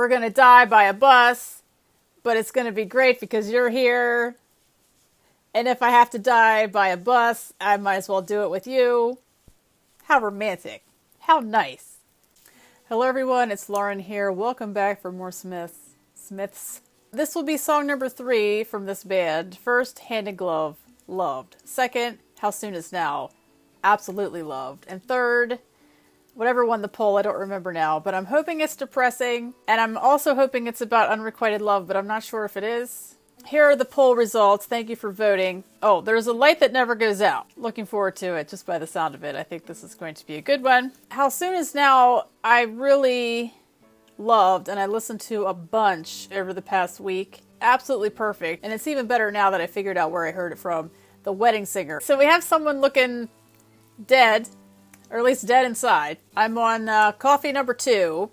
we're going to die by a bus, but it's going to be great because you're here. And if I have to die by a bus, I might as well do it with you. How romantic. How nice. Hello everyone, it's Lauren here. Welcome back for more Smiths. This will be song number 3 from this band. First, Hand in Glove, loved. Second, How Soon Is Now, absolutely loved. And third, whatever won the poll, I don't remember now, but I'm hoping it's depressing. And I'm also hoping it's about unrequited love, but I'm not sure if it is. Here are the poll results. Thank you for voting. Oh, there's a light that never goes out. Looking forward to it just by the sound of it. I think this is going to be a good one. How Soon Is Now, I really loved, and I listened to a bunch over the past week. Absolutely perfect. And it's even better now that I figured out where I heard it from. The Wedding Singer. So we have someone looking dead, or at least dead inside. I'm on coffee number 2.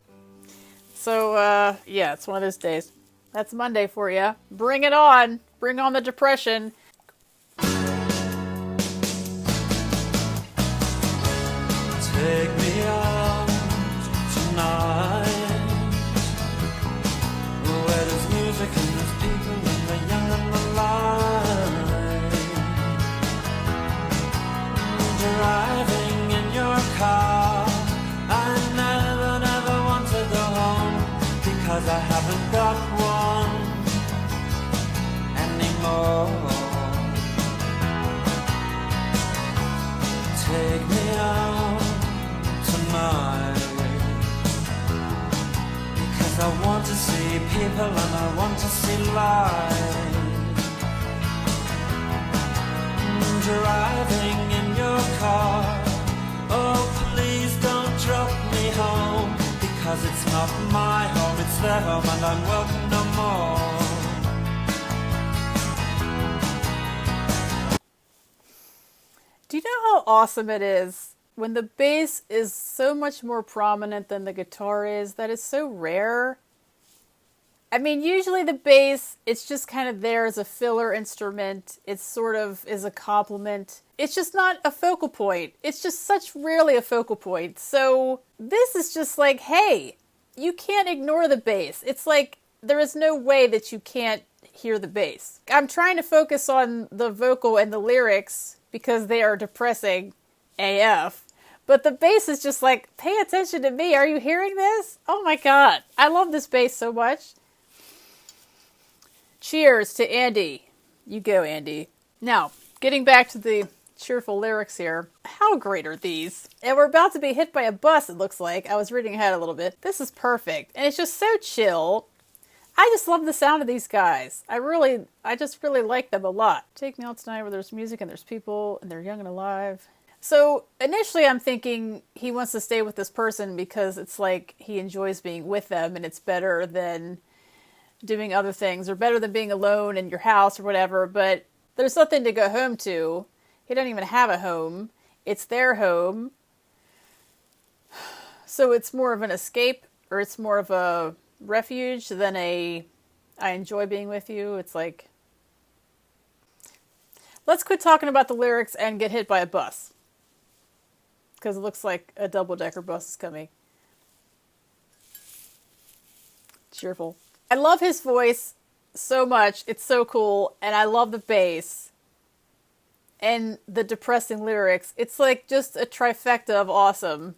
So, yeah, it's one of those days. That's Monday for you. Bring it on. Bring on the depression. Take me out tonight, where there's music and there's people and the young and the light. Driving in your car, I never want to go home because I haven't got one anymore. Take me out tonight, because I want to see people and I want to see life. Driving in your car, oh please don't drop me home, because it's not my home, it's their home and I'm welcome no more. Do you know how awesome it is when the bass is so much more prominent than the guitar is? That is so rare. I mean, usually the bass, it's just kind of there as a filler instrument. It sort of is a complement. It's just not a focal point. It's just such rarely a focal point. So this is just like, hey, you can't ignore the bass. It's like there is no way that you can't hear the bass. I'm trying to focus on the vocal and the lyrics because they are depressing AF. But the bass is just like, pay attention to me. Are you hearing this? Oh my God. I love this bass so much. Cheers to Andy. You go, Andy. Now, getting back to the cheerful lyrics here. How great are these? And we're about to be hit by a bus, it looks like. I was reading ahead a little bit. This is perfect. And it's just so chill. I just love the sound of these guys. I just really like them a lot. Take me out tonight where there's music and there's people and they're young and alive. So initially I'm thinking he wants to stay with this person because it's like he enjoys being with them and it's better than doing other things, or better than being alone in your house or whatever, but there's nothing to go home to. He doesn't even have a home. It's their home. So it's more of an escape, or it's more of a refuge than I enjoy being with you. It's like, let's quit talking about the lyrics and get hit by a bus. Because it looks like a double-decker bus is coming. Cheerful. I love his voice so much. It's so cool. And I love the bass. And the depressing lyrics. It's like just a trifecta of awesome.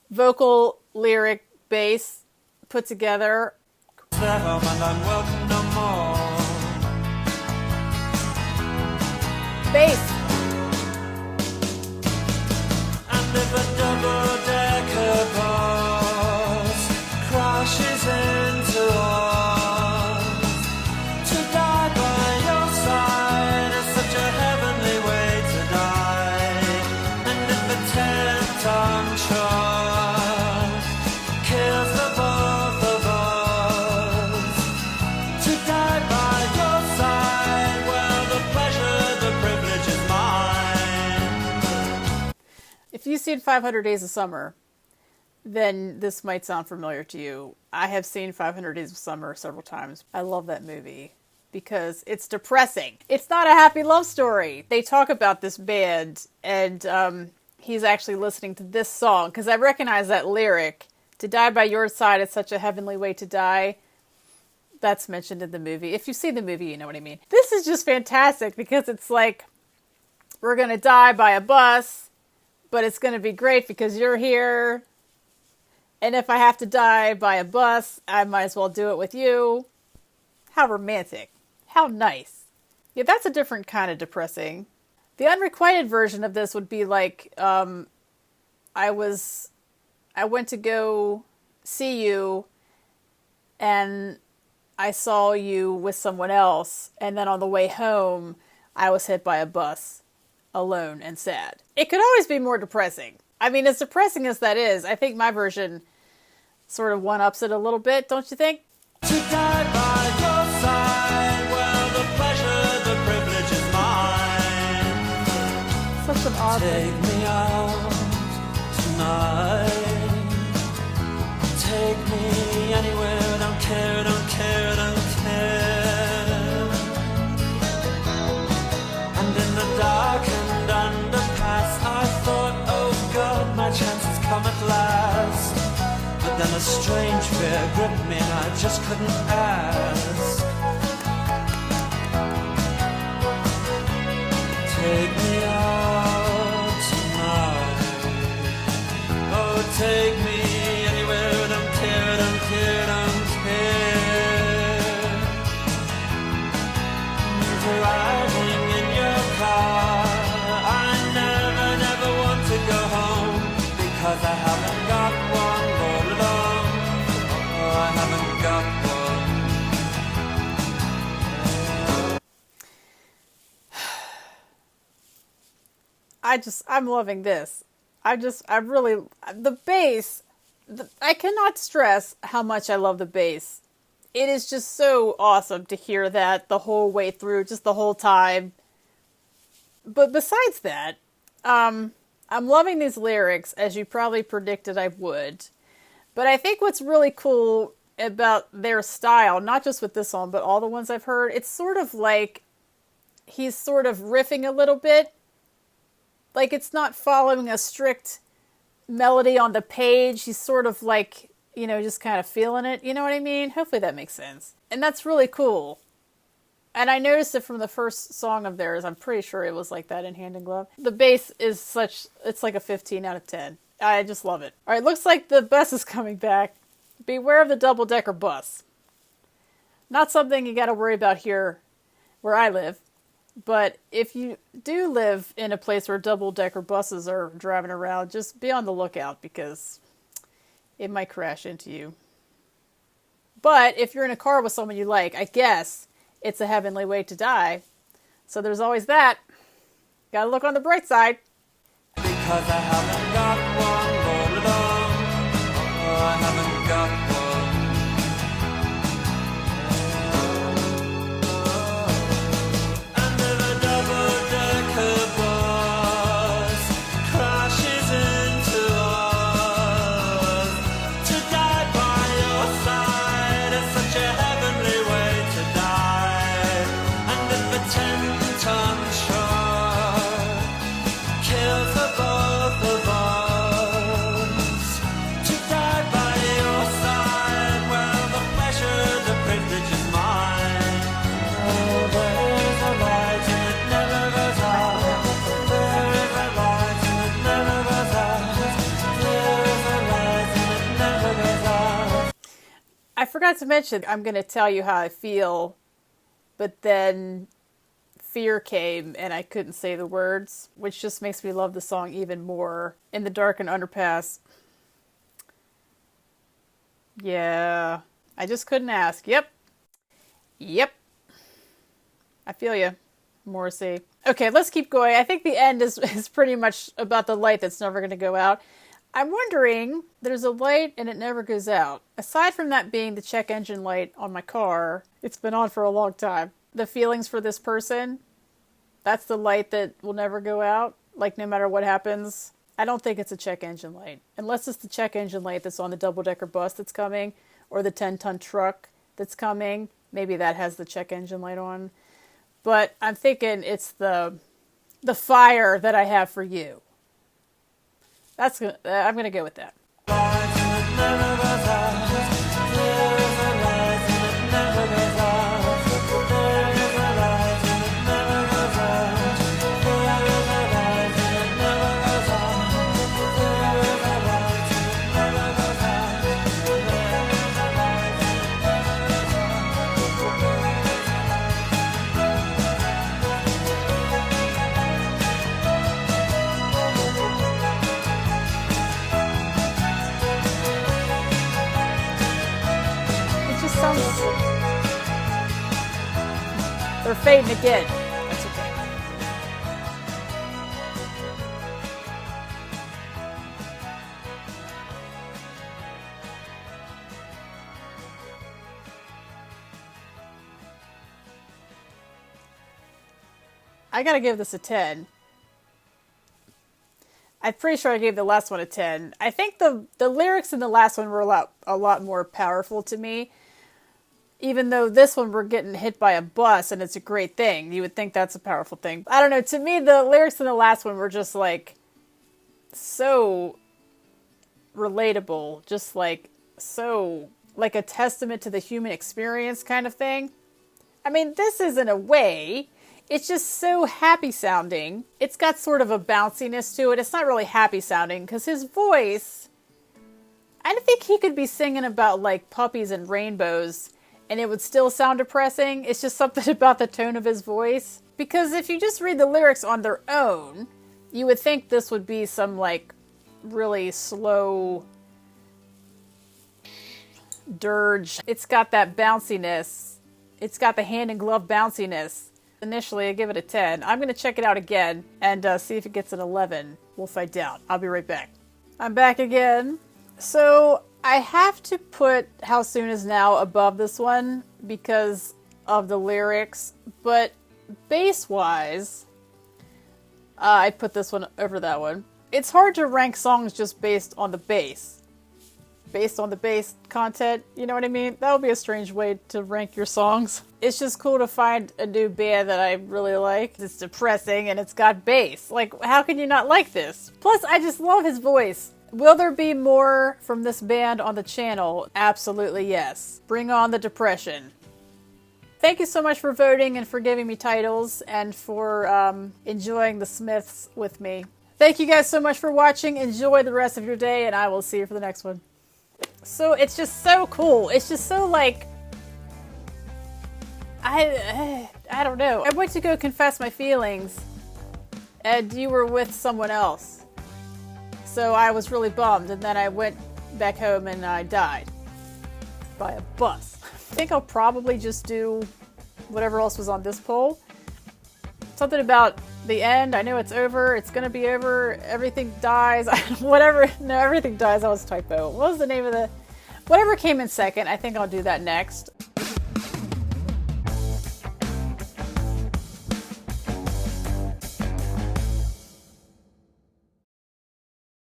Vocal, lyric, bass put together. And I'm welcome no more. Bass. And if a double-decker bus crashes into us, to die by your side is such a heavenly way to die. And if a 10-ton truck kills the both of us, to die by your side, well, the pleasure, the privilege is mine. If you've seen 500 Days of Summer, then this might sound familiar to you. I have seen 500 Days of Summer several times. I love that movie because it's depressing. It's not a happy love story. They talk about this band, and he's actually listening to this song because I recognize that lyric To die by your side is such a heavenly way to die. That's mentioned in the movie. If you see the movie, you know what I mean. This is just fantastic because it's like, we're going to die by a bus, but it's going to be great because you're here. And if I have to die by a bus, I might as well do it with you. How romantic. How nice. Yeah, that's a different kind of depressing. The unrequited version of this would be like, I went to go see you and I saw you with someone else. And then on the way home, I was hit by a bus, alone and sad. It could always be more depressing. I mean, as depressing as that is, I think my version sort of one-ups it a little bit, don't you think? To die by your side, well, the pleasure, the privilege is mine. Such an odd Take me out tonight. Take me anywhere, don't care, don't care, don't care. And in the darkened underpass, I thought, oh God, my chance has come at last. But then a strange fear gripped me and I just couldn't ask. Take me out tonight. Oh, take me anywhere, don't care, don't care, don't care. Driving in your car, I never, never want to go home because I haven't got one all along. Oh, I haven't got one. I'm loving this. The bass, I cannot stress how much I love the bass. It is just so awesome to hear that the whole way through, just the whole time. But besides that, I'm loving these lyrics, as you probably predicted I would. But I think what's really cool about their style, not just with this song, but all the ones I've heard, it's sort of like he's sort of riffing a little bit. Like it's not following a strict melody on the page. He's sort of like, just kind of feeling it. You know what I mean? Hopefully that makes sense. And that's really cool. And I noticed it from the first song of theirs. I'm pretty sure it was like that in Hand in Glove. The bass is it's like a 15 out of 10. I just love it. All right, looks like the bus is coming back. Beware of the double-decker bus. Not something you got to worry about here where I live. But if you do live in a place where double-decker buses are driving around, just be on the lookout because it might crash into you. But if you're in a car with someone you like, I guess it's a heavenly way to die. So there's always that. Gotta look on the bright side. Because I haven't got one all along. Oh, I haven't got one. And if a double-decker bus crashes into us, to die by your side is such a heavenly way to die. And if a 10-ton truck kills the both of us, to die by your side, well, the pleasure, the privilege is mine. Oh, there is a light and it never goes out. There is a light and it never goes out. There is a light and it never goes out. I forgot to mention, I'm going to tell you how I feel, but then fear came and I couldn't say the words, which just makes me love the song even more. In the darkened underpass. Yeah, I just couldn't ask. Yep. I feel you, Morrissey. Okay, let's keep going. I think the end is pretty much about the light that's never going to go out. I'm wondering, there's a light and it never goes out. Aside from that being the check engine light on my car, it's been on for a long time. The feelings for this person, that's the light that will never go out. Like no matter what happens, I don't think it's a check engine light. Unless it's the check engine light that's on the double-decker bus that's coming, or the 10-ton truck that's coming. Maybe that has the check engine light on. But I'm thinking it's the fire that I have for you. I'm going to go with that. never goes out. There is a light and it never goes out. There is a light and it never goes out. There is a light and it never goes out. There is a light and it never goes out. There is a light and it never goes out. It just sounds. They're fading again. That's okay. I gotta give this a 10. I'm pretty sure I gave the last one a 10. I think the lyrics in the last one were a lot more powerful to me. Even though this one we're getting hit by a bus and it's a great thing. You would think that's a powerful thing. I don't know. To me, the lyrics in the last one were just like so relatable. Just like so like a testament to the human experience kind of thing. I mean, this is in a way. It's just so happy sounding. It's got sort of a bounciness to it. It's not really happy sounding because his voice, I think he could be singing about like puppies and rainbows and it would still sound depressing. It's just something about the tone of his voice. Because if you just read the lyrics on their own, you would think this would be some like really slow dirge. It's got that bounciness. It's got the hand and glove bounciness. Initially, I give it a 10. I'm going to check it out again and see if it gets an 11. We'll find out. I'll be right back. I'm back again. So I have to put How Soon Is Now above this one because of the lyrics. But bass-wise, I put this one over that one. It's hard to rank songs just based on the bass. Based on the bass content, you know what I mean? That would be a strange way to rank your songs. It's just cool to find a new band that I really like. It's depressing and it's got bass. Like, how can you not like this? Plus, I just love his voice. Will there be more from this band on the channel? Absolutely yes. Bring on the depression. Thank you so much for voting and for giving me titles and for enjoying the Smiths with me. Thank you guys so much for watching. Enjoy the rest of your day and I will see you for the next one. So it's just so cool. It's just so like, I don't know. I went to go confess my feelings and you were with someone else. So I was really bummed and then I went back home and I died by a bus. I think I'll probably just do whatever else was on this poll. Something about the end. I know it's over. It's going to be over. Everything dies. Whatever. No, everything dies. That was a typo. What was the name of the... Whatever came in second, I think I'll do that next.